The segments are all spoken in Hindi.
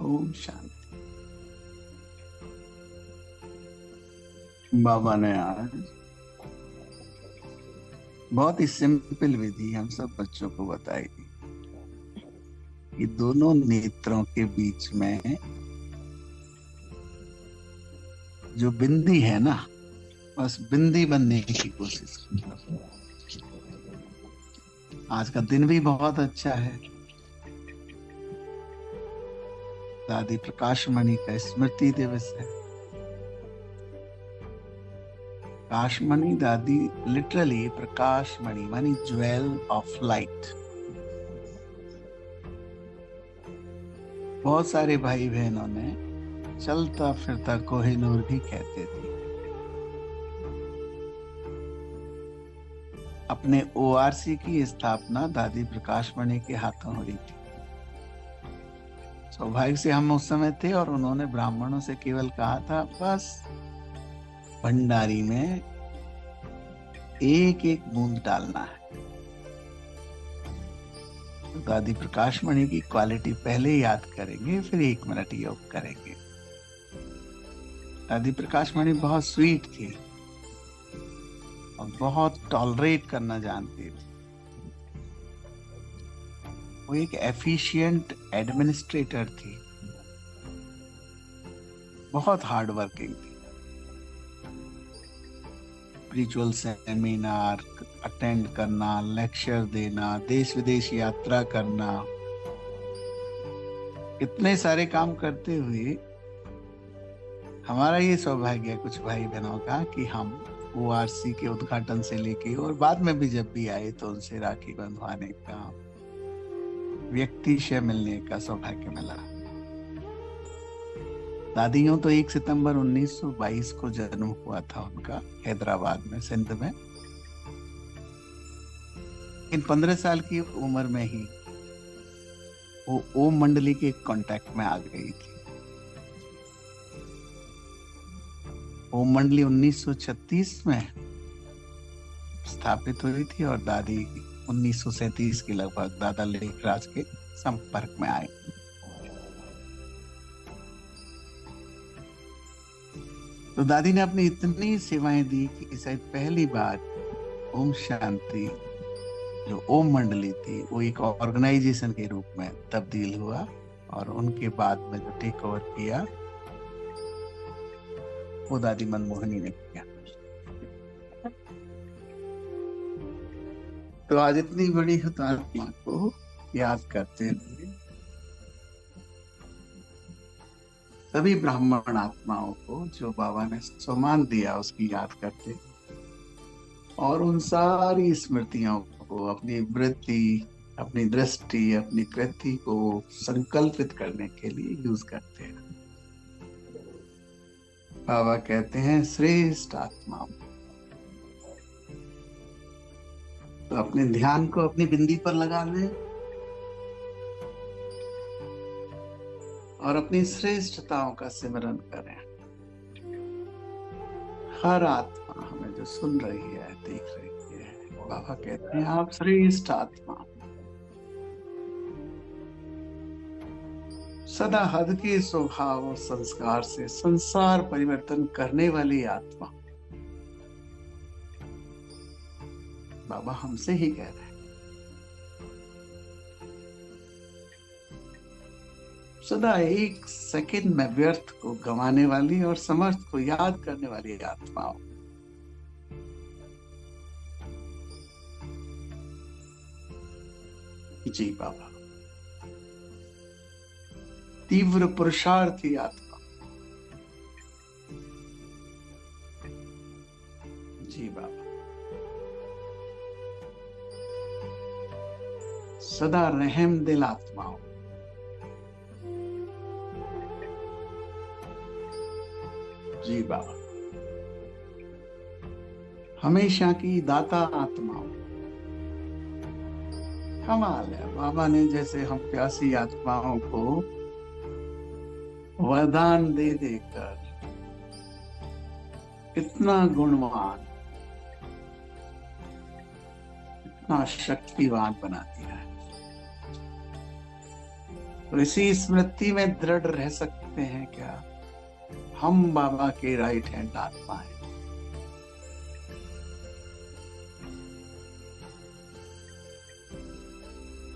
ओम शांति। बाबा ने आज बहुत ही सिंपल विधि हम सब बच्चों को बताई थी कि दोनों नेत्रों के बीच में जो बिंदी है ना, बस बिंदी बनने की कोशिश करो। आज का दिन भी बहुत अच्छा है। दादी प्रकाश मणि का स्मृति दिवस है। प्रकाश मणि दादी लिटरली प्रकाश मणि मानी ज्वेल ऑफ लाइट। बहुत सारे भाई बहनों ने चलता फिरता कोहिनूर भी कहते थे। अपने ओआरसी की स्थापना दादी प्रकाश मणि के हाथों हो रही थी। सौभाग्य से हम उस समय थे और उन्होंने ब्राह्मणों से केवल कहा था, बस भंडारी में एक एक बूंद डालना है। तो दादी प्रकाश मणि की क्वालिटी पहले याद करेंगे, फिर 1 मिनट योग करेंगे। दादी प्रकाश मणि बहुत स्वीट थी और बहुत टॉलरेट करना जानती थी। वो एक एफिशिएंट एडमिनिस्ट्रेटर थी, बहुत हार्ड वर्किंग थी। स्पिरिचुअल सेमिनार अटेंड करना, लेक्चर देना, देश विदेश यात्रा करना, इतने सारे काम करते हुए हमारा ये सौभाग्य है कुछ भाई बहनों का कि हम ओआरसी के उद्घाटन से लेके और बाद में भी जब भी आए तो उनसे राखी बंधवाने का, व्यक्तिशय मिलने का सौभाग्य मिला। दादियों तो 1 सितंबर 1922 को जन्म हुआ था उनका, हैदराबाद में, सिंध में। इन 15 साल की उम्र में ही वो ओम मंडली के कांटेक्ट में आ गई थी। ओम मंडली 1936 में स्थापित हुई थी और दादी 1937 के लगभग दादा लेखराज के संपर्क में आई। तो दादी ने अपनी इतनी सेवाएं दी कि शायद पहली बार ओम शांति जो ओम मंडली थी वो एक ऑर्गेनाइजेशन के रूप में तब्दील हुआ और उनके बाद में जो टेक ओवर किया वो दादी मनमोहनी ने किया। तो आज इतनी बड़ी हुतात्मा को याद करते हुए सभी ब्राह्मण आत्माओं को जो बाबा ने सम्मान दिया उसकी याद करते और उन सारी स्मृतियों को अपनी वृत्ति, अपनी दृष्टि, अपनी कृति को संकल्पित करने के लिए यूज करते हैं। बाबा कहते हैं श्रेष्ठ आत्मा। तो अपने ध्यान को अपनी बिंदी पर लगा लें और अपनी श्रेष्ठताओं का सिमरन करें। हर आत्मा हमें जो सुन रही है, देख रही है, बाबा कहते हैं आप श्रेष्ठ आत्मा, सदा हद के स्वभाव और संस्कार से संसार परिवर्तन करने वाली आत्मा। बाबा हमसे ही कह रहे हैं, सदा 1 सेकंड में व्यर्थ को गंवाने वाली और समर्थ को याद करने वाली आत्माओं। जी बाबा, तीव्र पुरुषार्थी आत्मा। जी बाबा, सदा रहम दिल आत्माओं। जी बाबा, हमेशा की दाता आत्माओं। कमाल है, बाबा ने जैसे हम प्यासी आत्माओं को वरदान दे देकर इतना गुणवान, इतना शक्तिवान बना दिया है। तो इसी स्मृति में दृढ़ रह सकते हैं क्या? हम बाबा के राइट हैंड आत्मा है।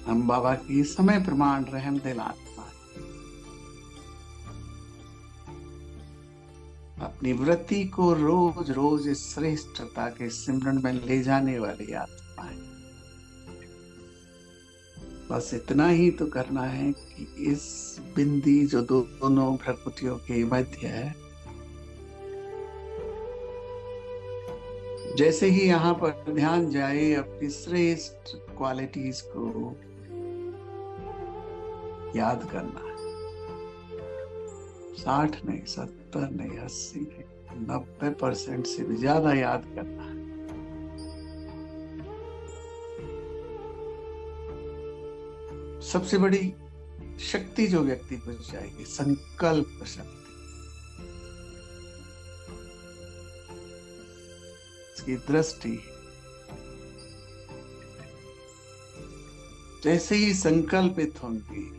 हम बाबा की समय प्रमाण रहम दिल आत्मा है। अपनी वृत्ति को रोज रोज इस श्रेष्ठता के सिमरन में ले जाने वाली आत्मा है। बस इतना ही तो करना है कि इस बिंदी जो दोनों प्रकृतियों के मध्य है, जैसे ही यहाँ पर ध्यान जाए, अपनी श्रेष्ठ क्वालिटीज को याद करना है। 60 नहीं, 70 नहीं, 80 नहीं, 90% से भी ज्यादा याद करना है। सबसे बड़ी शक्ति जो व्यक्ति को चाहिए, संकल्प शक्ति। इसकी दृष्टि जैसे ही संकल्पित होंगी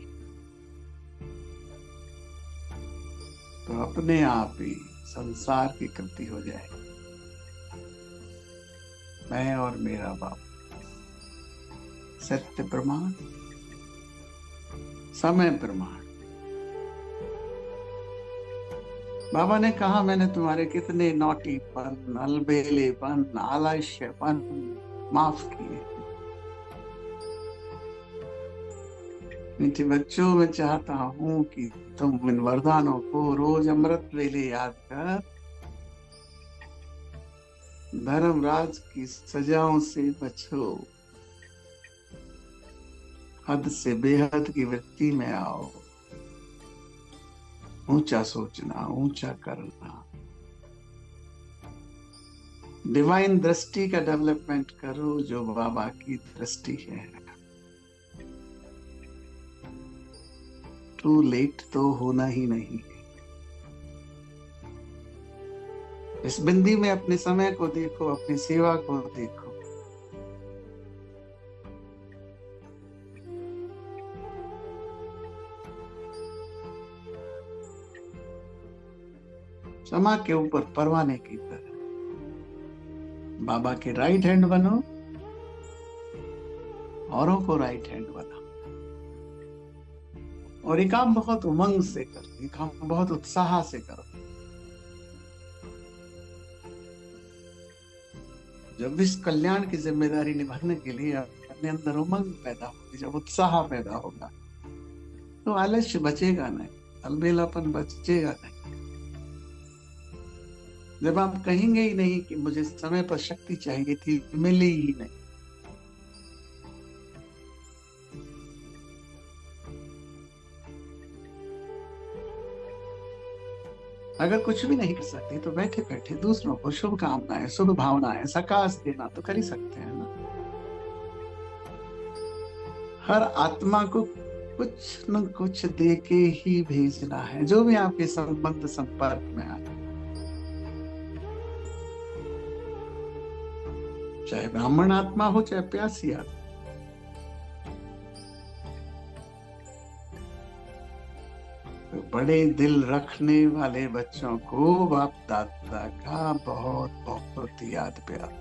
तो अपने आप ही संसार की कृति हो जाएगी। मैं और मेरा बाप, सत्य प्रमाण, समय प्रमाण। बाबा ने कहा, मैंने तुम्हारे कितने नौटीपन, अलबेलेपन, आलस्यपन माफ किए। मीठे बच्चों, मैं चाहता हूं कि तुम इन वरदानों को रोज अमृत वेले याद कर धर्मराज की सजाओं से बचो, हद से बेहद की वृत्ति में आओ, ऊंचा सोचना, ऊंचा करना, डिवाइन दृष्टि का डेवलपमेंट करो जो बाबा की दृष्टि है। टू लेट तो होना ही नहीं। इस बिंदी में अपने समय को देखो, अपनी सेवा को देखो। समा के ऊपर परवाने की तरह बाबा के राइट हैंड बनो, औरों को राइट हैंड बनाओ। और ये काम बहुत उमंग से करो, ये काम बहुत उत्साह से करो। जब इस कल्याण की जिम्मेदारी निभाने के लिए अपने अंदर उमंग पैदा होगी, जब उत्साह पैदा होगा, तो आलस्य बचेगा नहीं, अलबेलापन बचेगा नहीं। जब आप कहेंगे ही नहीं कि मुझे समय पर शक्ति चाहिए थी, मिली ही नहीं, अगर कुछ भी नहीं कर सकते तो बैठे बैठे दूसरों को शुभकामनाएं, शुभ भावनाएं, सकाश देना तो कर ही सकते हैं ना। हर आत्मा को कुछ न कुछ दे के ही भेजना है, जो भी आपके संबंध संपर्क में आए, चाहे ब्राह्मण आत्मा हो चाहे प्यासी आत्मा। तो बड़े दिल रखने वाले बच्चों को बाप दादा का बहुत बहुत याद प्यार।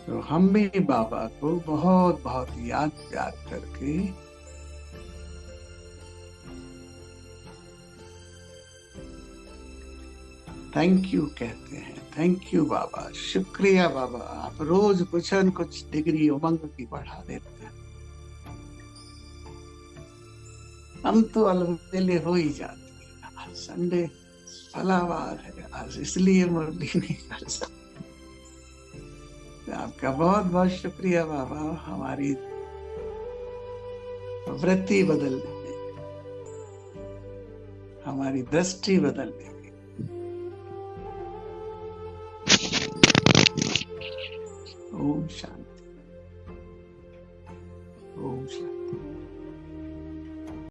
तो हम भी बाबा को बहुत बहुत याद प्यार करके थैंक यू कहते हैं। थैंक यू बाबा, शुक्रिया बाबा, आप रोज कुछ न कुछ डिग्री उमंग की बढ़ा देते हैं। हम तो अलबेले हो ही जाते हैं। आज संडे फलावार है, आज इसलिए मुरली नहीं कर सकते। आपका बहुत बहुत शुक्रिया बाबा, हमारी वृत्ति बदलने में, हमारी दृष्टि बदलने में। ओम शांति।